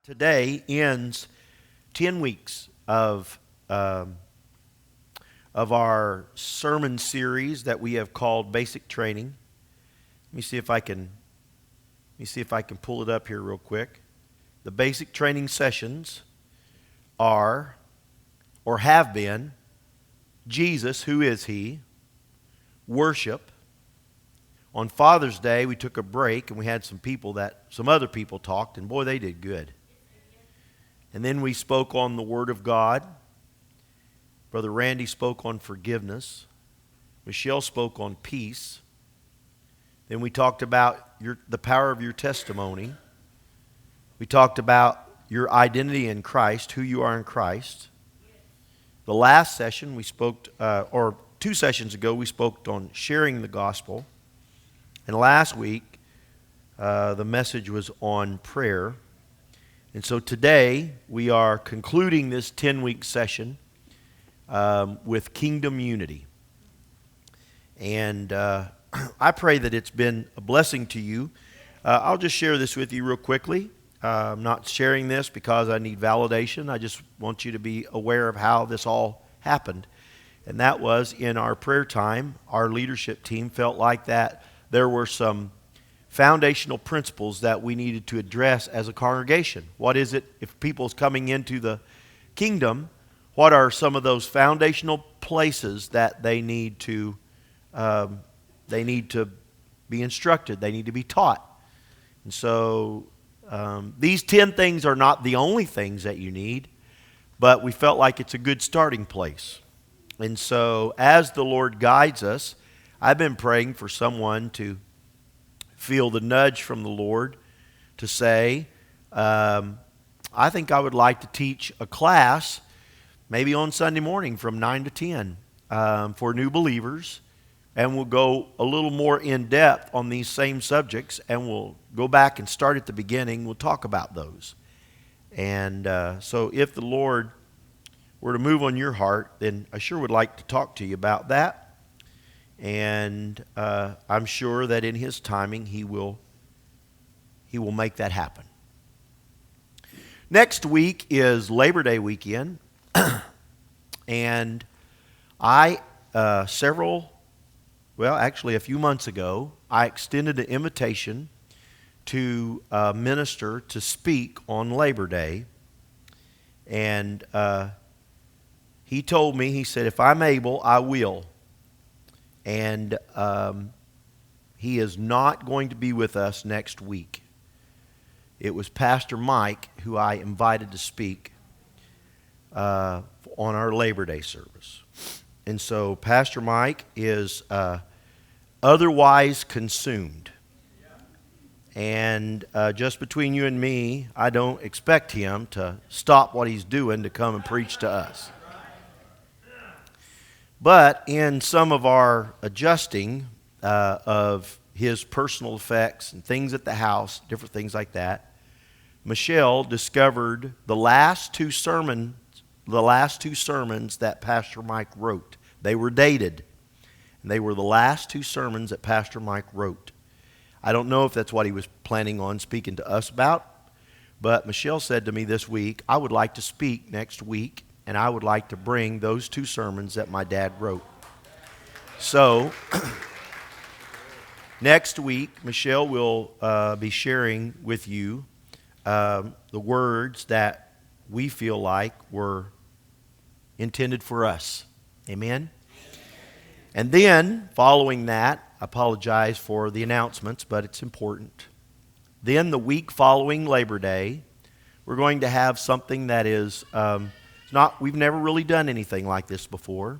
Today ends 10 weeks of our sermon series that we have called Basic Training. Let me see if I can pull it up here real quick. The basic training sessions are, or have been, Jesus, who is He? Worship. On Father's Day, we took a break and we had some other people talked, and boy, they did good. And then we spoke on the Word of God. Brother Randy spoke on forgiveness. Michelle spoke on peace. Then we talked about the power of your testimony. We talked about your identity in Christ, who you are in Christ. The last session we spoke, or 2 sessions ago, we spoke on sharing the gospel. And last week, the message was on prayer. And so today, we are concluding this 10-week session with kingdom unity. And I pray that it's been a blessing to you. I'll just share this with you real quickly. I'm not sharing this because I need validation. I just want you to be aware of how this all happened. And that was in our prayer time, our leadership team felt like that there were some foundational principles that we needed to address as a congregation. What is it, if people's coming into the kingdom, what are some of those foundational places that they need to be instructed, they need to be taught? And so these 10 things are not the only things that you need, but we felt like it's a good starting place. And so as the Lord guides us, I've been praying for someone to feel the nudge from the Lord to say, I think I would like to teach a class maybe on Sunday morning from 9 to 10 for new believers, and we'll go a little more in depth on these same subjects, and we'll go back and start at the beginning. We'll talk about those. And so if the Lord were to move on your heart, then I sure would like to talk to you about that. And I'm sure that in His timing, He will make that happen. Next week is Labor Day weekend, and a few months ago, I extended an invitation to minister to speak on Labor Day, and he told me, he said, if I'm able, I will. And he is not going to be with us next week. It was Pastor Mike who I invited to speak on our Labor Day service. And so Pastor Mike is otherwise consumed. And just between you and me, I don't expect him to stop what he's doing to come and preach to us. But in some of our adjusting of his personal effects and things at the house, different things like that, Michelle discovered the last two sermons that Pastor Mike wrote. They were dated, and they were the last 2 sermons that Pastor Mike wrote. I don't know if that's what he was planning on speaking to us about, but Michelle said to me this week, I would like to speak next week, and I would like to bring those 2 sermons that my dad wrote. So, next week, Michelle will be sharing with you the words that we feel like were intended for us. Amen? And then, following that, I apologize for the announcements, but it's important. Then, the week following Labor Day, we're going to have something that is... we've never really done anything like this before.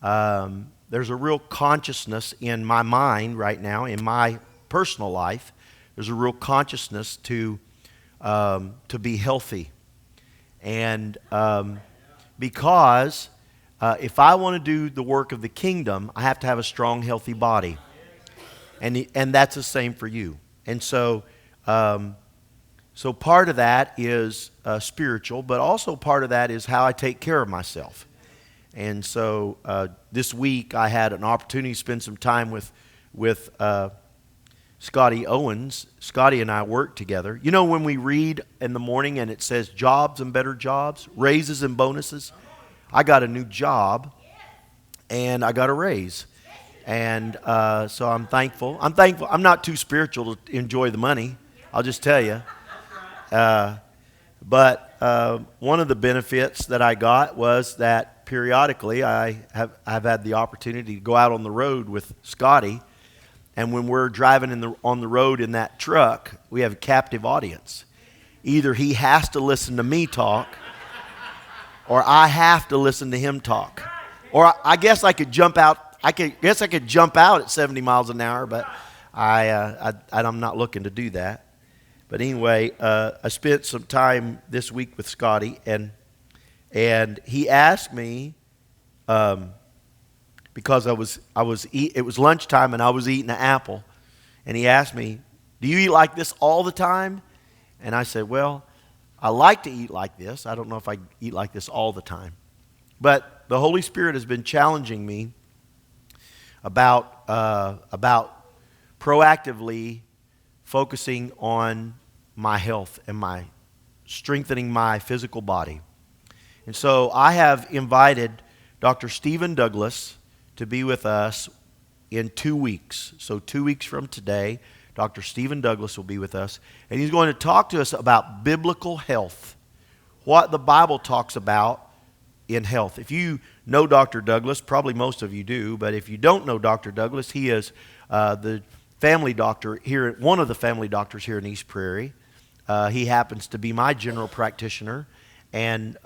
There's a real consciousness in my mind right now, in my personal life. There's a real consciousness to be healthy. And because if I want to do the work of the kingdom, I have to have a strong, healthy body. And that's the same for you. And so... So part of that is spiritual, but also part of that is how I take care of myself. And so this week I had an opportunity to spend some time with Scotty Owens. Scotty and I work together. You know when we read in the morning and it says jobs and better jobs, raises and bonuses? I got a new job and I got a raise. And so I'm thankful. I'm not too spiritual to enjoy the money. I'll just tell you. But one of the benefits that I got was that periodically I've had the opportunity to go out on the road with Scotty. And when we're driving on the road in that truck, we have a captive audience. Either he has to listen to me talk, or I have to listen to him talk. Or I guess I could jump out. I could jump out at 70 miles an hour, but I'm not looking to do that. But anyway, I spent some time this week with Scotty, and he asked me. Because it was lunchtime and I was eating an apple, and he asked me, "Do you eat like this all the time?" And I said, "Well, I like to eat like this. I don't know if I eat like this all the time." But the Holy Spirit has been challenging me about proactively focusing on my health and my strengthening my physical body. And so I have invited Dr. Stephen Douglas to be with us in 2 weeks. So 2 weeks from today, Dr. Stephen Douglas will be with us. And he's going to talk to us about biblical health, what the Bible talks about in health. If you know Dr. Douglas, probably most of you do, but if you don't know Dr. Douglas, he is the family doctor here, one of the family doctors here in East Prairie. He happens to be my general practitioner, and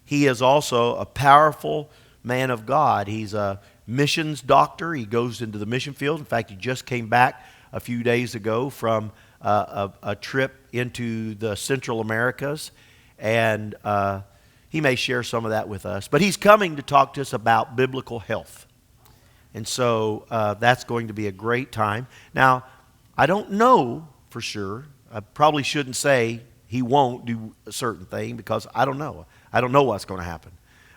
he is also a powerful man of God. He's a missions doctor. He goes into the mission field. In fact, he just came back a few days ago from a trip into the Central Americas, and he may share some of that with us. But he's coming to talk to us about biblical health. And so that's going to be a great time. Now, I don't know for sure. I probably shouldn't say he won't do a certain thing because I don't know. I don't know what's going to happen.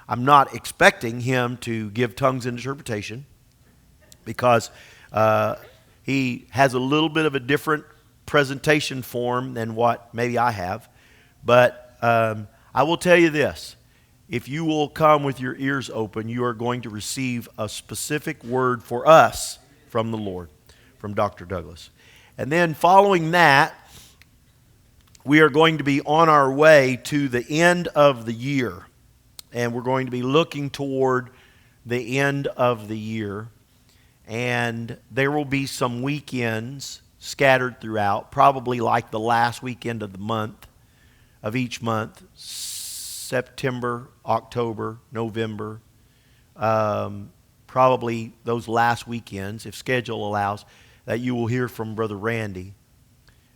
I'm not expecting him to give tongues and interpretation because he has a little bit of a different presentation form than what maybe I have. But I will tell you this. If you will come with your ears open, you are going to receive a specific word for us from the Lord, from Dr. Douglas. And then following that, we are going to be on our way to the end of the year. And we're going to be looking toward the end of the year. And there will be some weekends scattered throughout, probably like the last weekend of the month, of each month, September, October, November, probably those last weekends, if schedule allows, that you will hear from Brother Randy.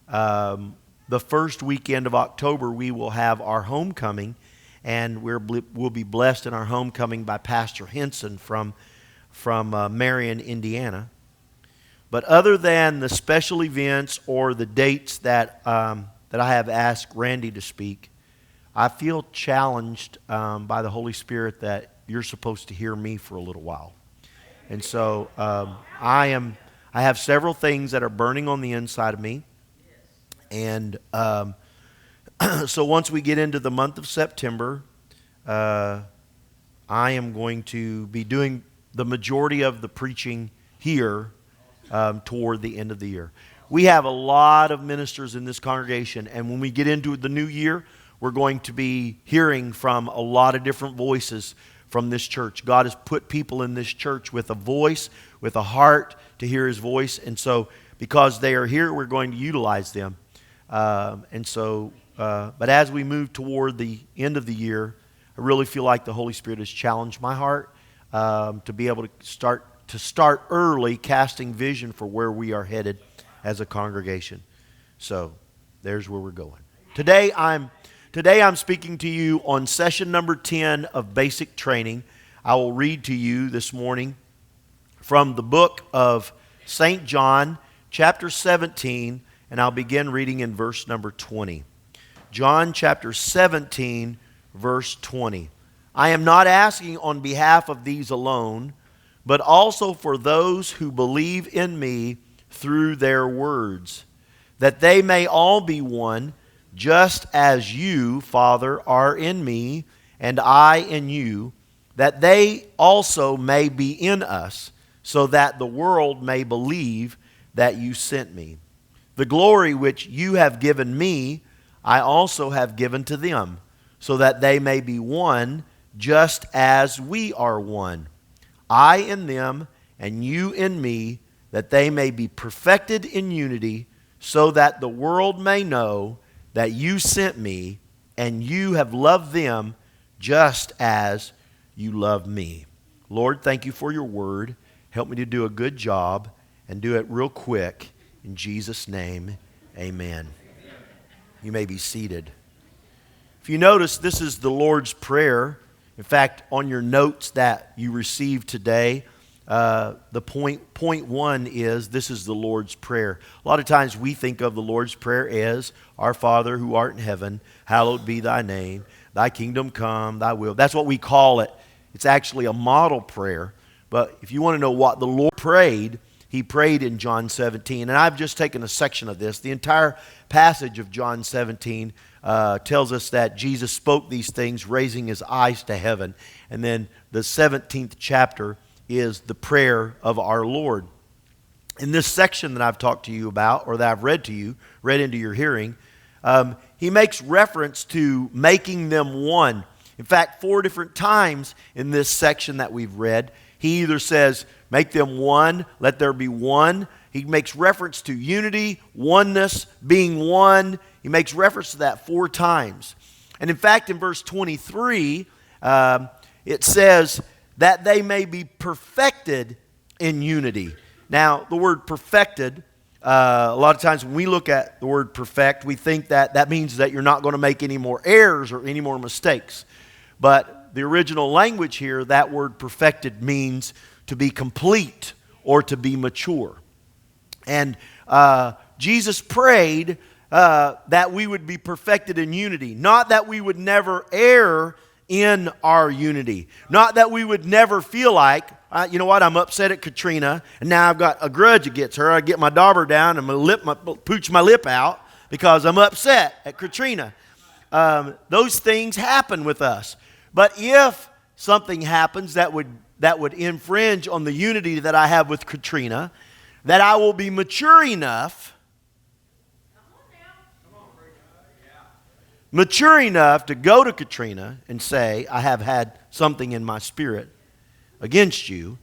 The first weekend of October, we will have our homecoming, and we'll be blessed in our homecoming by Pastor Henson from Marion, Indiana. But other than the special events or the dates that I have asked Randy to speak, I feel challenged by the Holy Spirit that you're supposed to hear me for a little while. And so I have several things that are burning on the inside of me. And so once we get into the month of September, I am going to be doing the majority of the preaching here toward the end of the year. We have a lot of ministers in this congregation, and when we get into the new year, we're going to be hearing from a lot of different voices from this church. God has put people in this church with a voice, with a heart to hear His voice, and so because they are here, we're going to utilize them. But as we move toward the end of the year, I really feel like the Holy Spirit has challenged my heart to be able to start early, casting vision for where we are headed as a congregation. So there's where we're going. Today I'm speaking to you on session number 10 of basic training. I will read to you this morning from the book of St. John, chapter 17, and I'll begin reading in verse number 20. John chapter 17, verse 20. I am not asking on behalf of these alone, but also for those who believe in me through their words, that they may all be one, just as you, Father, are in me, and I in you, that they also may be in us, so that the world may believe that you sent me. The glory which you have given me, I also have given to them, so that they may be one, just as we are one. I in them, and you in me, that they may be perfected in unity, so that the world may know that you sent me, and you have loved them just as you love me. Lord, thank you for your word. Help me to do a good job and do it real quick. In Jesus' name, amen. You may be seated. If you notice, this is the Lord's Prayer. In fact, on your notes that you received today, the point one is this is the Lord's Prayer. A lot of times we think of the Lord's Prayer as, Our Father who art in heaven, hallowed be thy name, thy kingdom come, thy will. That's what we call it. It's actually a model prayer. But if you want to know what the Lord prayed, he prayed in John 17. And I've just taken a section of this. The entire passage of John 17 tells us that Jesus spoke these things, raising his eyes to heaven. And then the 17th chapter is the prayer of our Lord. In this section that I've talked to you about, or that I've read to you, read into your hearing, he makes reference to making them one. In fact, 4 different times in this section that we've read, he either says, make them one, let there be one. He makes reference to unity, oneness, being one. He makes reference to that 4 times. And in fact, in verse 23, it says that they may be perfected in unity. Now, the word perfected, a lot of times when we look at the word perfect, we think that that means that you're not going to make any more errors or any more mistakes. But the original language here, that word perfected means to be complete or to be mature. And Jesus prayed that we would be perfected in unity. Not that we would never err in our unity. Not that we would never feel like, you know what, I'm upset at Katrina, and now I've got a grudge against her. I get my dauber down and pooch my lip out because I'm upset at Katrina. Those things happen with us. But if something happens that would infringe on the unity that I have with Katrina, that I will be mature enough to go to Katrina and say, I have had something in my spirit against you,